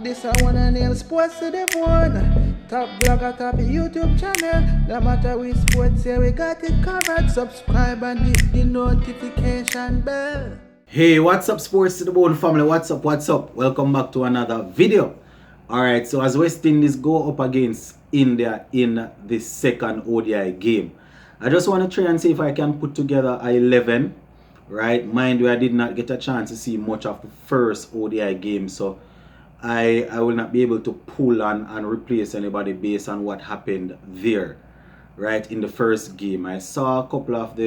This I wanna nail sports to the bone. Top blogger, top YouTube channel. No matter which sports, here we got it covered. Subscribe and hit the notification bell. Hey, what's up, Sports to the Bone family? What's up? Welcome back to another video. Alright, so as West Indies go up against India in the second ODI game, I just want to try and see if I can put together a 11. Right, mind you, I did not get a chance to see much of the first ODI game, so I will not be able to pull and replace anybody based on what happened there, right, in the first game. I saw a couple of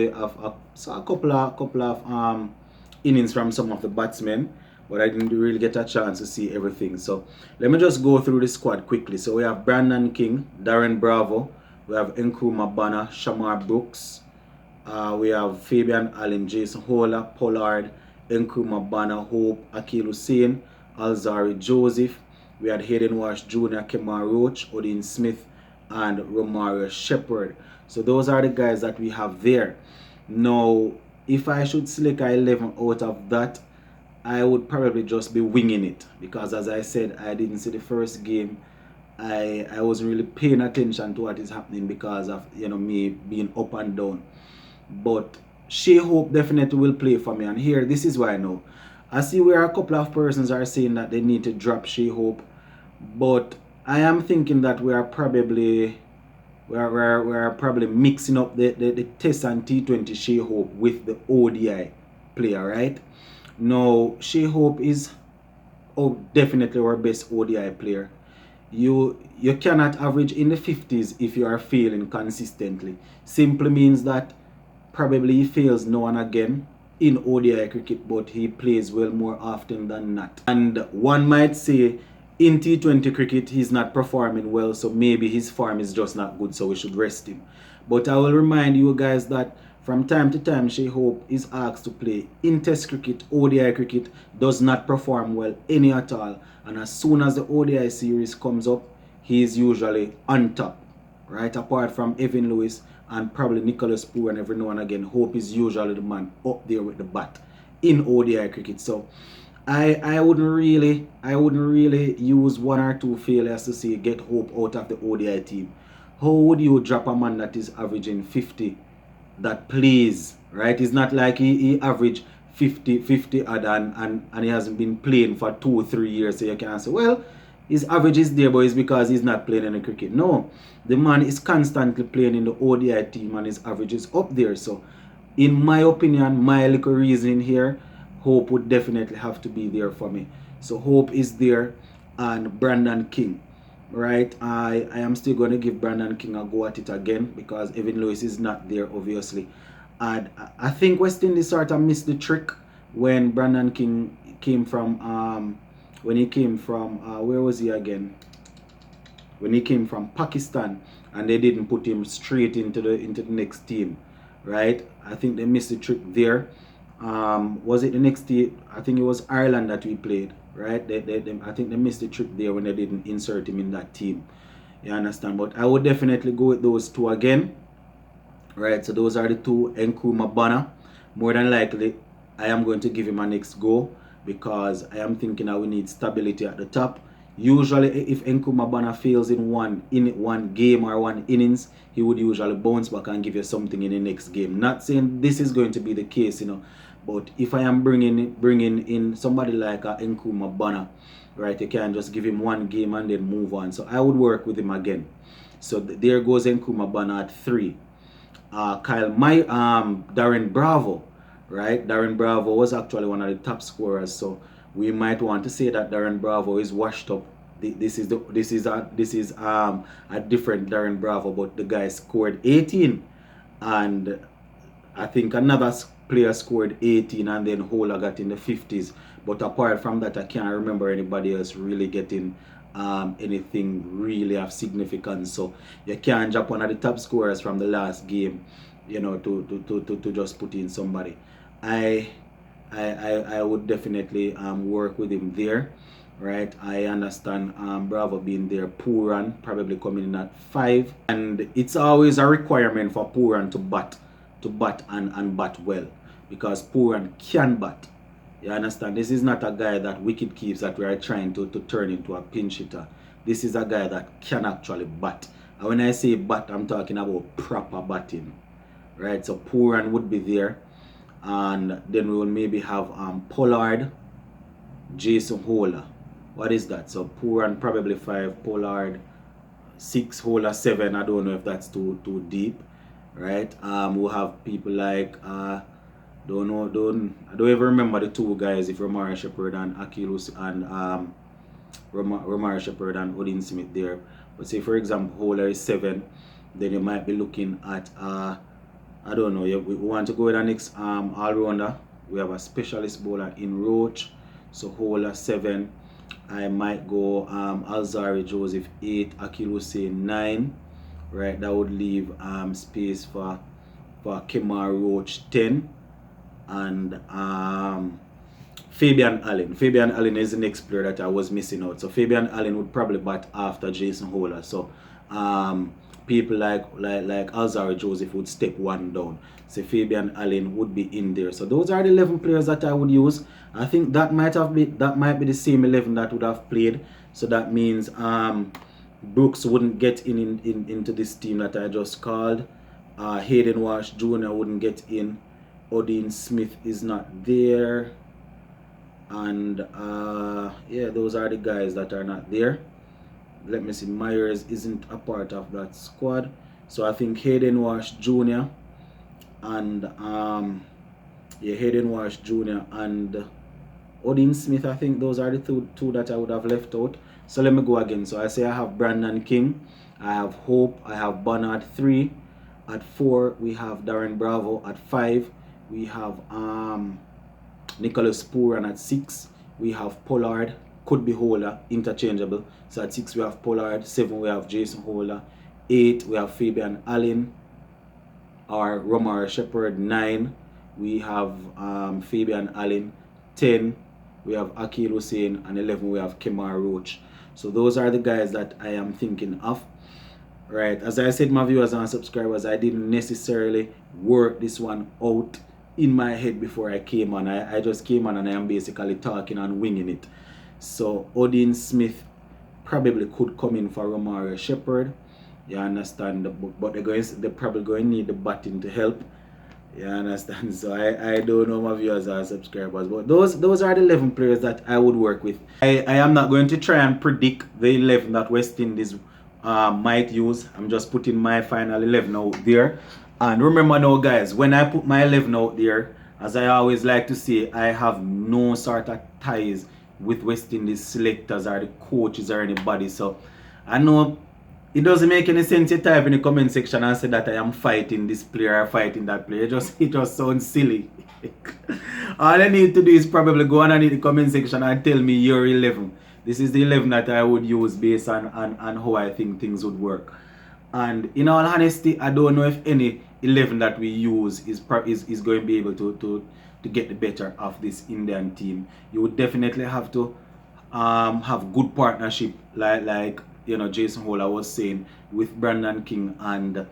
innings from some of the batsmen, but I didn't really get a chance to see everything. So let me just go through the squad quickly. So we have Brandon King, Darren Bravo, we have Nkrumah Bana, Shamar Brooks, we have Fabian Allen, Jason Holder, Pollard, Nkrumah Bana, Hope, Akil Hussain, Alzari Joseph. We had Hayden Wash Jr., Kemar Roach, Odin Smith, and Romario Shepherd. So those are the guys that we have there. Now, if I should select a 11 out of that, I would probably just be winging it, because as I said, I didn't see the first game. I wasn't really paying attention to what is happening because of me being up and down. But Shea Hope definitely will play for me, and here this is why I know. I see where a couple of persons are saying that they need to drop Shea Hope, but I am thinking that we are probably mixing up the Test and T20 Shea Hope with the ODI player, right? Now, Shea Hope is definitely our best ODI player. You cannot average in the 50s if you are failing consistently. Simply means that probably he fails now and again in ODI cricket, but he plays well more often than not. And one might say in T20 cricket he's not performing well, so maybe his form is just not good, so we should rest him. But I will remind you guys that from time to time Shea Hope is asked to play in Test cricket. ODI cricket does not perform well any at all, and as soon as the ODI series comes up, he is usually on top, right? Apart from Evan Lewis and probably Nicholas Pooran every now and again, Hope is usually the man up there with the bat in ODI cricket. So I wouldn't really use one or two failures to say get Hope out of the ODI team. How would you drop a man that is averaging 50 that plays, right? It's not like he averaged 50 odd and he hasn't been playing for 2 or 3 years, so you can say, well, his average is there, but it's because he's not playing any cricket. No, the man is constantly playing in the ODI team and his average is up there. So in my opinion, my little reasoning here, Hope would definitely have to be there for me. So Hope is there, and Brandon King, right? I am still going to give Brandon King a go at it again because Evan Lewis is not there, obviously. And I think West Indies sort of missed the trick when Brandon King came from where was he again? When he came from Pakistan, and they didn't put him straight into the next team, right? I think they missed the trick there. Was it the next team? I think it was Ireland that we played, right? I think they missed the trick there when they didn't insert him in that team. You understand? But I would definitely go with those two again, right? So those are the two. Nkrumah Bana, more than likely, I am going to give him a next go, because I am thinking that we need stability at the top. Usually, if Nkrumah Bana fails in one game or one innings, he would usually bounce back and give you something in the next game. Not saying this is going to be the case, but if I am bringing in somebody like Nkrumah Bana, right, you can just give him one game and then move on. So I would work with him again. So there goes Nkrumah Bana at 3. Darren Bravo. Right, Darren Bravo was actually one of the top scorers, so we might want to say that Darren Bravo is washed up. This is a different Darren Bravo, but the guy scored 18, and I think another player scored 18, and then Hola got in the 50s. But apart from that, I can't remember anybody else really getting anything really of significance. So you can't drop one of the top scorers from the last game, to just put in somebody. I would definitely work with him there, right? I understand Bravo being there, Pooran probably coming in at 5, and it's always a requirement for Pooran to bat and bat well, because Pooran can bat, You understand? This is not a guy that wicket keeps that we are trying to turn into a pinch hitter. This is a guy that can actually bat. And when I say bat, I'm talking about proper batting. Right? So Pooran would be there. And then we will maybe have Pollard, Jason Hola. What is that? So Pooran probably 5, Pollard 6, Hola 7. I don't know if that's too deep. Right? We'll have people like I don't even remember the two guys, if Romari Shepherd and Akilus and Romari Shepherd and Odin Smith there. But say for example Hola is 7, then you might be looking at I don't know, we want to go with the next all-rounder. We have a specialist bowler in Roach, so Hola 7. I might go Alzari Joseph 8, Akil Hussein 9. Right, that would leave space for Kemar Roach 10. And Fabian Allen. Fabian Allen is the next player that I was missing out. So Fabian Allen would probably bat after Jason Hola. So people like Alzari Joseph would step one down. So Fabian Allen would be in there. So those are the 11 players that I would use. I think that might be the same 11 that would have played. So that means Brooks wouldn't get into this team that I just called. Hayden Walsh Jr. wouldn't get in. Odin Smith is not there. And yeah, those are the guys that are not there. Let me see, Myers isn't a part of that squad. So I think Hayden Walsh Jr. and yeah, Hayden Walsh Jr. and Odin Smith, I think those are the two that I would have left out. So let me go again. So I say I have Brandon King, I have Hope, I have Bernard 3. At 4 we have Darren Bravo. At 5 we have Nicholas Pooran. At 6 we have Pollard, could be Hola, interchangeable. So at 6 we have Pollard, 7 we have Jason Hola, 8 we have Fabian Allen or Romari Shepherd, 9 we have Fabian Allen, 10 we have Akil Hussein, and 11 we have Kemar Roach. So those are the guys that I am thinking of. Right, as I said, my viewers and subscribers, I didn't necessarily work this one out in my head before I came on. I just came on and I am basically talking and winging it. So Odin Smith probably could come in for Romari Shepherd. You understand? But they're probably going to need the batting to help. You understand? So I don't know, my viewers and subscribers, but those are the 11 players that I would work with. I am not going to try and predict the 11 that West Indies might use. I'm just putting my final 11 out there. And remember now, guys, when I put my 11 out there, as I always like to say, I have no sort of ties with West Indies selectors or the coaches or anybody. So I know it doesn't make any sense to type in the comment section and say that I am fighting this player or fighting that player. It just sounds silly. All I need to do is probably go underneath the comment section and tell me your 11. This is the 11 that I would use based on how I think things would work. And in all honesty, I don't know if any 11 that we use is going to be able to get the better of this Indian team. You would definitely have to have good partnership, like you know, Jason Hola was saying, with Brandon King and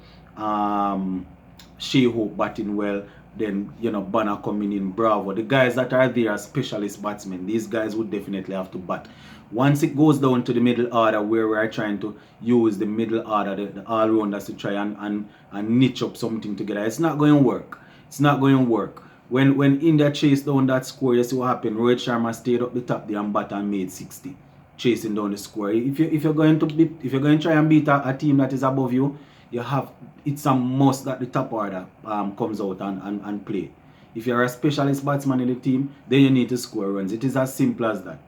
Shea Hope batting well. Then, you know, Banner coming in, Bravo. The guys that are there are specialist batsmen. These guys would definitely have to bat. Once it goes down to the middle order, where we're trying to use the middle order, the all-rounders to try and niche up something together, it's not going to work. It's not going to work. When India chased down that score, you see what happened. Rohit Sharma stayed up the top there and bat and made 60, chasing down the score. If you're going to try and beat a team that is above you, it's a must that the top order comes out and play. If you're a specialist batsman in the team, then you need to score runs. It is as simple as that.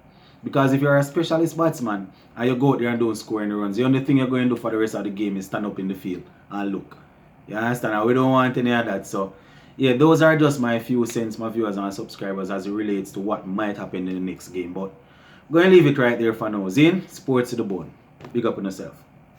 Because if you're a specialist batsman and you go out there and don't score any runs, the only thing you're going to do for the rest of the game is stand up in the field and look. You understand? And we don't want any of that. So yeah, those are just my few cents, my viewers and subscribers, as it relates to what might happen in the next game. But I'm going to leave it right there for now. Zane, sports to the bone. Big up on yourself.